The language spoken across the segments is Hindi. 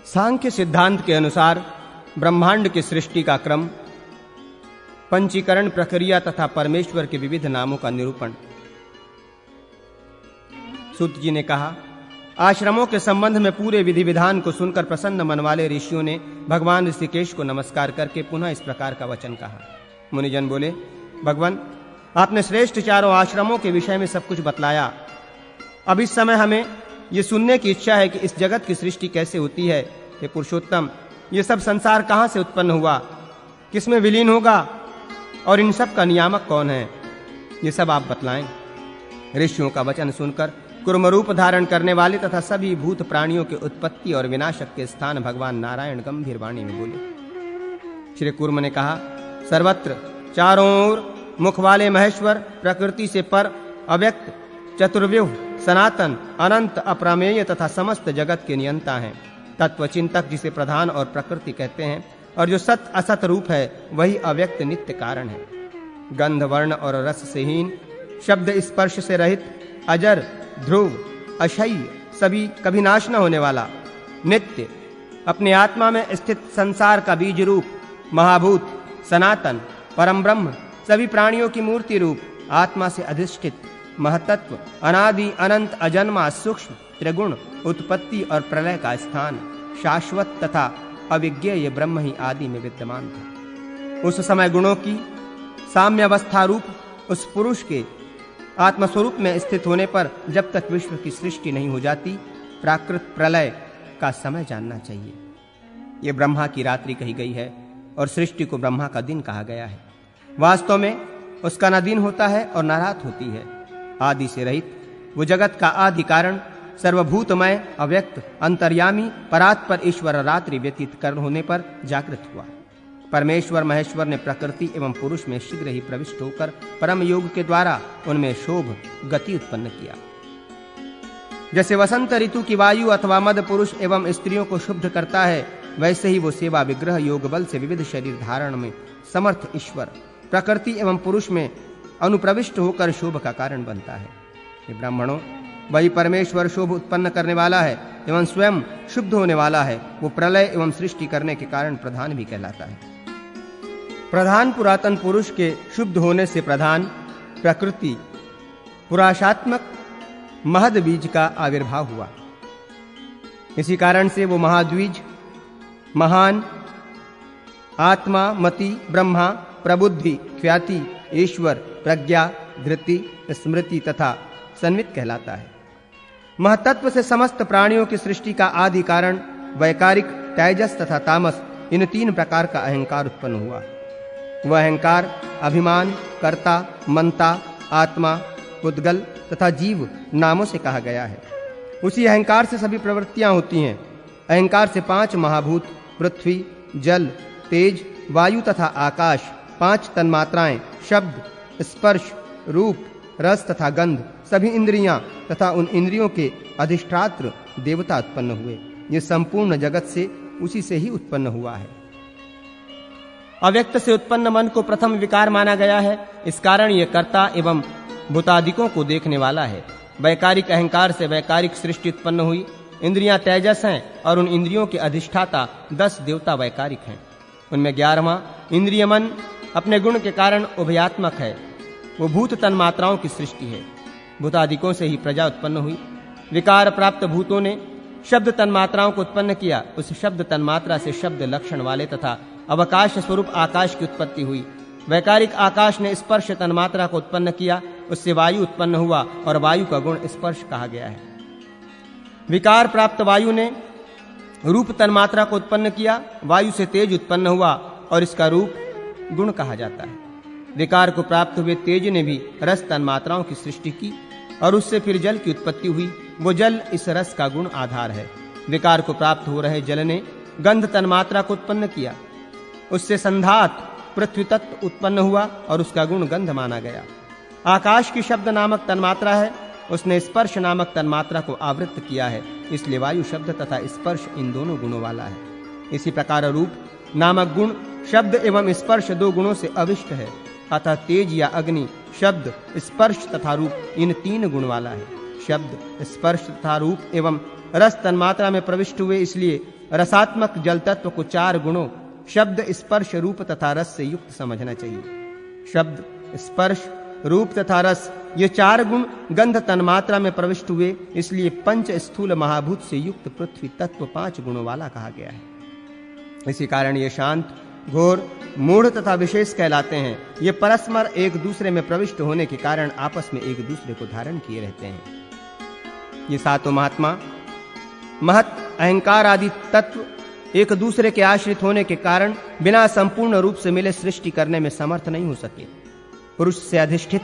सांख्य सिद्धांत के अनुसार ब्रह्मांड की सृष्टि का क्रम, पंचीकरण प्रक्रिया तथा परमेश्वर के विविध नामों का निरूपण। सूत जी ने कहा, आश्रमों के संबंध में पूरे विधि विधान को सुनकर प्रसन्न मन वाले ऋषियों ने भगवान ऋषिकेश को नमस्कार करके पुनः इस प्रकार का वचन कहा। मुनिजन बोले, भगवान, आपने श्रेष्ठ चारों आश्रमों के विषय में सब कुछ बतलाया। अब इस समय हमें ये सुनने की इच्छा है कि इस जगत की सृष्टि कैसे होती है। हे पुरुषोत्तम, ये सब संसार कहां से उत्पन्न हुआ, किसमें विलीन होगा और इन सब का नियामक कौन है, ये सब आप बतलाएं। ऋषियों का वचन सुनकर कुर्म रूप धारण करने वाले तथा सभी भूत प्राणियों के उत्पत्ति और विनाशक के स्थान भगवान नारायण गंभीर वाणी में बोले। श्री कुर्म ने कहा, सर्वत्र चारों ओर मुख वाले महेश्वर प्रकृति से पर, अव्यक्त, चतुर्व्यूह, सनातन, अनंत, अप्रमेय तथा समस्त जगत के नियंता हैं। तत्वचिंतक जिसे प्रधान और प्रकृति कहते हैं और जो सत असत रूप है वही अव्यक्त नित्य कारण है। गंध वर्ण और रस से हीन, शब्द स्पर्श से रहित, अजर, ध्रुव, अक्षय्य, सभी कभी नाश न होने वाला, नित्य, अपने आत्मा में स्थित संसार का बीज रूप, महाभूत, सनातन, परम ब्रह्म, सभी प्राणियों की मूर्ति रूप, आत्मा से अधिष्ठित, महतत्व, अनादि अनंत अजन्मा सूक्ष्म, त्रिगुण, उत्पत्ति और प्रलय का स्थान, शाश्वत तथा अविज्ञेय ब्रह्म ही आदि में विद्यमान था। उस समय गुणों की साम्यावस्था रूप उस पुरुष के आत्मस्वरूप में स्थित होने पर जब तक विश्व की सृष्टि नहीं हो जाती, प्राकृत प्रलय का समय जानना चाहिए। ये ब्रह्मा की रात्रि कही गई है और सृष्टि को ब्रह्मा का दिन कहा गया है। वास्तव में उसका न दिन होता है और न रात होती है। आदि से रहित वो जगत का आदि कारण, सर्वभूतमय, अव्यक्त, अंतर्यामी, परात्पर ईश्वर रात्रि व्यतीत कर होने पर जागृत हुआ। परमेश्वर महेश्वर ने प्रकृति एवं पुरुष में शीघ्र ही प्रविष्ट होकर परम योग के द्वारा उनमें शोभ गति उत्पन्न किया। जैसे वसंत ऋतु की वायु अथवा मद पुरुष एवं स्त्रियों को शुद्ध करता है, वैसे ही वो सेवा विग्रह योग बल से विविध शरीर धारण में समर्थ ईश्वर प्रकृति एवं पुरुष में अनुप्रविष्ट होकर शोभ का कारण बनता है। ये ब्राह्मणों, वही परमेश्वर शोभ उत्पन्न करने वाला है एवं स्वयं शुद्ध होने वाला है। वो प्रलय एवं सृष्टि करने के कारण प्रधान भी कहलाता है। प्रधान पुरातन पुरुष के शुद्ध होने से प्रधान प्रकृति पुराशात्मक महद बीज का आविर्भाव हुआ। इसी कारण से वो महाद्विज, महान, आत्मा, मति, ब्रह्मा, प्रबुद्धि, ख्याति, ईश्वर, प्रज्ञा, धृति, स्मृति तथा सन्मित कहलाता है। महतत्व से समस्त प्राणियों की सृष्टि का आदि कारण वैकारिक, तेजस तथा तामस, इन तीन प्रकार का अहंकार उत्पन्न हुआ। वह अहंकार अभिमान, कर्ता, मंता, आत्मा, उद्गल तथा जीव नामों से कहा गया है। उसी अहंकार से सभी प्रवृत्तियां होती हैं। अहंकार से 5 महाभूत पृथ्वी, जल, तेज, वायु तथा आकाश, 5 तन्मात्राएं, शब्द, स्पर्श, रूप, रस तथा गंध, सभी इंद्रियां तथा उन इंद्रियों के अधिष्ठात्र देवता उत्पन्न हुए। ये संपूर्ण जगत से उसी से ही उत्पन्न हुआ है। अव्यक्त से उत्पन्न मन को प्रथम विकार माना गया है। इस कारण ये कर्ता एवं भूतादिकों को देखने वाला है। वैकारिक अहंकार से वैकारिक सृष्टि उत्पन्न हुई। इंद्रियां तेजस हैं और उन इंद्रियों के अधिष्ठाता 10 देवता वैकारिक हैं। उनमें 11वां इंद्रिय मन अपने गुण के कारण उभयात्मक है। वो भूत तन्मात्राओं की सृष्टि है। भूतादिकों से ही प्रजा उत्पन्न हुई। विकार प्राप्त भूतों ने शब्द तन्मात्राओं को उत्पन्न किया। उस शब्द तन्मात्रा से शब्द लक्षण वाले तथा अवकाश स्वरूप आकाश की उत्पत्ति हुई। वैकारिक आकाश ने स्पर्श तन्मात्रा को उत्पन्न किया। उससे वायु उत्पन्न हुआ और वायु का गुण स्पर्श कहा गया है। विकार प्राप्त वायु ने रूप तन्मात्रा को उत्पन्न किया। वायु से तेज उत्पन्न हुआ और इसका रूप गुण कहा जाता है। विकार को प्राप्त हुए तेज ने भी रस तन्मात्राओं की सृष्टि की और उससे फिर जल की उत्पत्ति हुई। वो जल इस रस का गुण आधार है। विकार को प्राप्त हो रहे जल ने गंध तन्मात्रा को उत्पन्न किया। उससे संधात पृथ्वी तत्व उत्पन्न हुआ और उसका गुण गंध माना गया। आकाश की शब्द नामक तन्मात्रा है। उसने स्पर्श नामक तन्मात्रा को आवृत्त किया है। इसलिए वायु शब्द तथा स्पर्श इन दोनों गुणों वाला है। इसी प्रकार रूप नामक गुण शब्द एवं स्पर्श 2 गुणों से अविष्ट है। अतः तेज या अग्नि शब्द, स्पर्श तथा रूप इन 3 गुण वाला है। शब्द, स्पर्श तथा रूप एवं रस तन्मात्रा में प्रविष्ट हुए, इसलिए रसात्मक जल तत्व को 4 गुणों शब्द, स्पर्श, रूप तथा रस से युक्त समझना चाहिए। शब्द, स्पर्श, रूप तथा रस ये 4 गुण गंध तन्मात्रा में प्रविष्ट हुए, इसलिए पंच स्थूल महाभूत से युक्त पृथ्वी तत्व 5 गुणों वाला कहा गया है। इसी कारण ये शांत, घोर, मूढ़ तथा विशेष कहलाते हैं। ये परस्पर एक दूसरे में प्रविष्ट होने के कारण आपस में एक दूसरे को धारण किए रहते हैं। ये 7 महात्मा, महत, अहंकार आदि तत्व एक दूसरे के आश्रित होने के कारण बिना संपूर्ण रूप से मिले सृष्टि करने में समर्थ नहीं हो सके। पुरुष से अधिष्ठित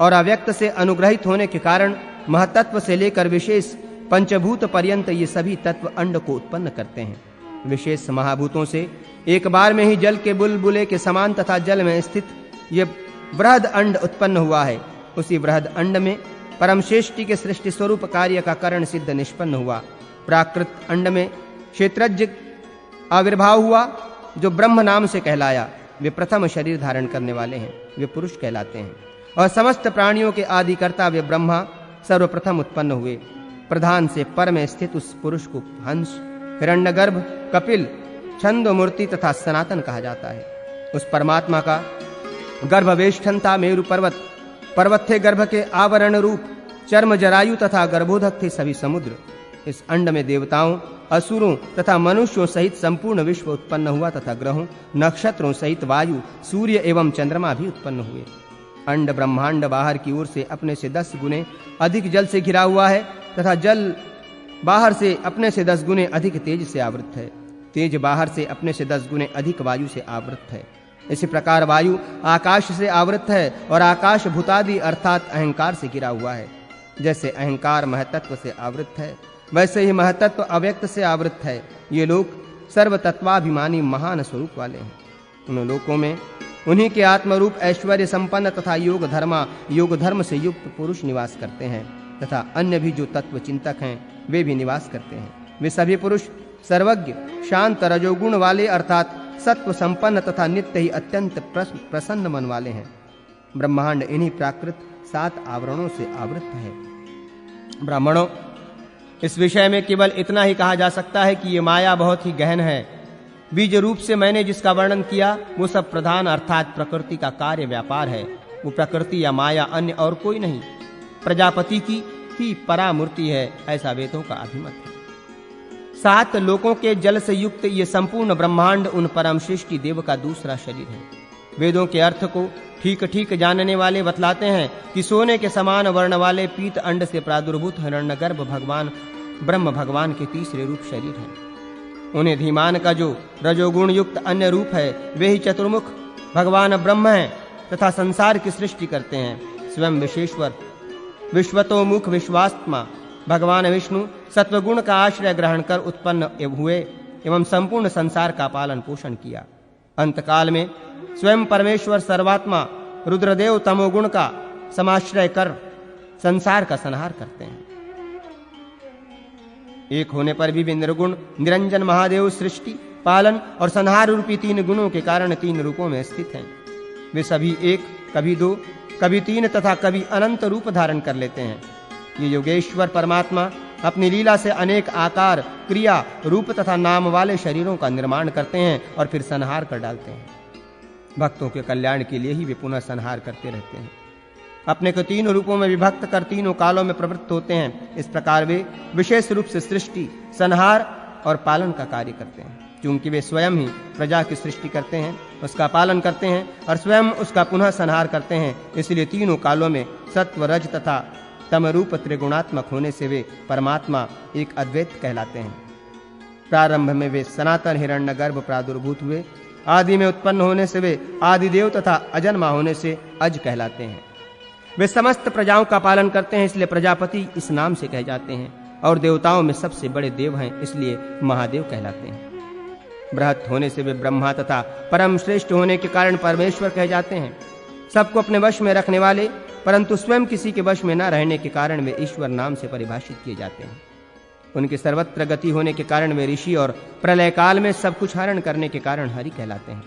और अव्यक्त से अनुग्रहित होने के कारण महतत्व से लेकर विशेष पंचभूत पर्यंत ये सभी तत्व अंड को उत्पन्न करते हैं। विशेष महाभूतों से एक बार में ही जल के बुलबुले के समान तथा जल में स्थित ये बृहद अंड उत्पन्न हुआ है। उसी बृहद अंड में परमश्रेष्ठी के सृष्टि स्वरूप कार्य का कारण सिद्ध निष्पन्न हुआ। प्राकृत अंड में क्षेत्रज्ञ आविर्भाव हुआ, जो ब्रह्म नाम से कहलाया। वे प्रथम शरीर धारण करने वाले हैं, वे पुरुष कहलाते हैं। और समस्त प्राणियों के आदिकर्ता वे ब्रह्मा सर्वप्रथम उत्पन्न हुए। प्रधान से पर में स्थित उस पुरुष को हंस, हिरण्यगर्भ, कपिल, छंद मूर्ति तथा सनातन कहा जाता है। उस परमात्मा का गर्भवेष्ठन था मेरु पर्वत, पर्वत थे गर्भ के आवरण रूप, चर्म जरायु तथा गर्भोदक थे सभी समुद्र। इस अंड में देवताओं, असुरों तथा मनुष्यों सहित संपूर्ण विश्व उत्पन्न हुआ तथा ग्रहों, नक्षत्रों सहित वायु, सूर्य एवं चंद्रमा भी उत्पन्न हुए। अंड ब्रह्मांड बाहर की ओर से अपने से 10 गुने अधिक जल से घिरा हुआ है तथा जल बाहर से अपने से 10 गुने अधिक तेज से आवृत है। तेज बाहर से अपने से 10 गुने अधिक वायु से आवृत है। इसी प्रकार वायु आकाश से आवृत है और आकाश भूतादि अर्थात अहंकार से घिरा हुआ है। जैसे अहंकार महतत्व से आवृत है, वैसे ही महतत्व अव्यक्त से आवृत है। ये लोग सर्वतत्वाभिमानी महान स्वरूप वाले हैं। उन लोकों में उन्हीं के आत्मरूप ऐश्वर्य संपन्न तथा योग धर्म से युक्त पुरुष निवास करते हैं तथा अन्य भी जो तत्व चिंतक हैं वे भी निवास करते हैं। वे सभी पुरुष सर्वज्ञ, शांत, रजोगुण वाले अर्थात सत्व संपन्न तथा नित्य ही अत्यंत प्रसन्न मन वाले हैं। ब्रह्मांड इन्हीं प्राकृत 7 आवरणों से आवृत है। ब्राह्मणों, इस विषय में केवल इतना ही कहा जा सकता है कि ये माया बहुत ही गहन है। बीज रूप से मैंने जिसका वर्णन किया वो सब प्रधान अर्थात प्रकृति का कार्य व्यापार है। वो प्रकृति या माया अन्य और कोई नहीं, प्रजापति की ही परामूर्ति है, ऐसा वेदों का अभिमत है। 7 लोकों के जल से युक्त ये संपूर्ण ब्रह्मांड उन परम सृष्टि देव का दूसरा शरीर है। वेदों के अर्थ को ठीक ठीक जानने वाले बतलाते हैं कि सोने के समान वर्ण वाले पीत अंड से प्रादुर्भूत हिरण्यगर्भ भगवान ब्रह्म भगवान के तीसरे रूप शरीर हैं। उन्हें धीमान का जो रजोगुण युक्त अन्य रूप है वे ही चतुर्मुख भगवान ब्रह्म हैं तथा संसार की सृष्टि करते हैं। स्वयं विशेश्वर विश्वतोमुख विश्वात्मा भगवान विष्णु सत्वगुण का आश्रय ग्रहण कर उत्पन्न हुए एवं संपूर्ण संसार का पालन पोषण किया। अंतकाल में स्वयं परमेश्वर सर्वात्मा रुद्रदेव तमोगुण का समाश्रय कर संसार का संहार करते हैं। एक होने पर भी वे निर्गुण निरंजन महादेव सृष्टि, पालन और संहार रूपी 3 गुणों के कारण 3 रूपों में स्थित हैं। वे सभी एक, कभी 2, कभी 3 तथा कभी अनंत रूप धारण कर लेते हैं। ये योगेश्वर परमात्मा अपनी लीला से अनेक आकार, क्रिया, रूप तथा नाम वाले शरीरों का निर्माण करते हैं और फिर संहार कर डालते हैं। भक्तों के कल्याण के लिए ही वे पुनः संहार करते रहते हैं। अपने को 3 रूपों में विभक्त कर 3 कालों में प्रवृत्त होते हैं। इस प्रकार वे विशेष रूप से सृष्टि, संहार और पालन का कार्य करते हैं। क्योंकि वे स्वयं ही प्रजा की सृष्टि करते हैं, उसका पालन करते हैं और स्वयं उसका पुनः संहार करते हैं, इसलिए 3 कालों में सत्व, रज तथा तम रूप त्रिगुणात्मक होने से वे परमात्मा एक अद्वैत कहलाते हैं। प्रारंभ में वे सनातन हिरण्यगर्भ प्रादुर्भूत हुए। आदि में उत्पन्न होने से वे आदिदेव तथा अजन्मा होने से अज कहलाते हैं। वे समस्त प्रजाओं का पालन करते हैं, इसलिए प्रजापति इस नाम से कहे जाते हैं और देवताओं में सबसे बड़े देव हैं, इसलिए महादेव कहलाते हैं। बृहत होने से वे ब्रह्मा तथा परम श्रेष्ठ होने के कारण परमेश्वर कहे जाते हैं। सबको अपने वश में रखने वाले, परंतु स्वयं किसी के वश में न रहने के कारण वे ईश्वर नाम से परिभाषित किए जाते हैं। उनके सर्वत्र गति होने के कारण वे ऋषि और प्रलय काल में सब कुछ हरण करने के कारण हरि कहलाते हैं।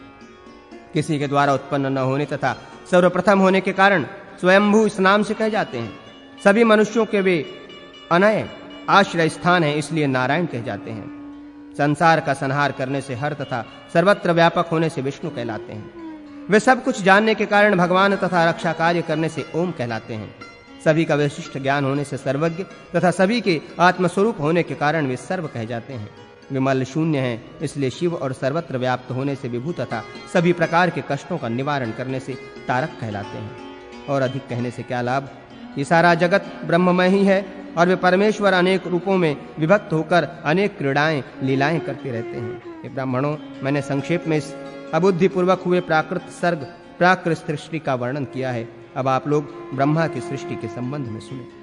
किसी के द्वारा उत्पन्न न होने तथा सर्वप्रथम होने के कारण स्वयंभू इस नाम से कहे जाते हैं। सभी मनुष्यों के वे अनय आश्रय स्थान है, इसलिए नारायण कहे जाते हैं। संसार का संहार करने से हर तथा सर्वत्र व्यापक होने से विष्णु कहलाते हैं। वे सब कुछ जानने के कारण भगवान तथा रक्षा कार्य करने से ओम कहलाते हैं। सभी का विशिष्ट ज्ञान होने से सर्वज्ञ तथा सभी के आत्मस्वरूप होने के कारण वे सर्व कहे जाते हैं। वे मल शून्य हैं, इसलिए शिव और सर्वत्र व्याप्त होने से विभू तथा सभी प्रकार के कष्टों का निवारण करने से तारक कहलाते हैं। और अधिक कहने से क्या लाभ। ये सारा जगत ब्रह्ममय ही है और वे परमेश्वर अनेक रूपों में विभक्त होकर अनेक क्रीड़ाएं लीलाएं करते रहते हैं। ये ब्राह्मणों, मैंने संक्षेप में इस अबुद्धि पूर्वक हुए प्राकृत सर्ग प्राकृत सृष्टि का वर्णन किया है। अब आप लोग ब्रह्मा की सृष्टि के संबंध में सुने।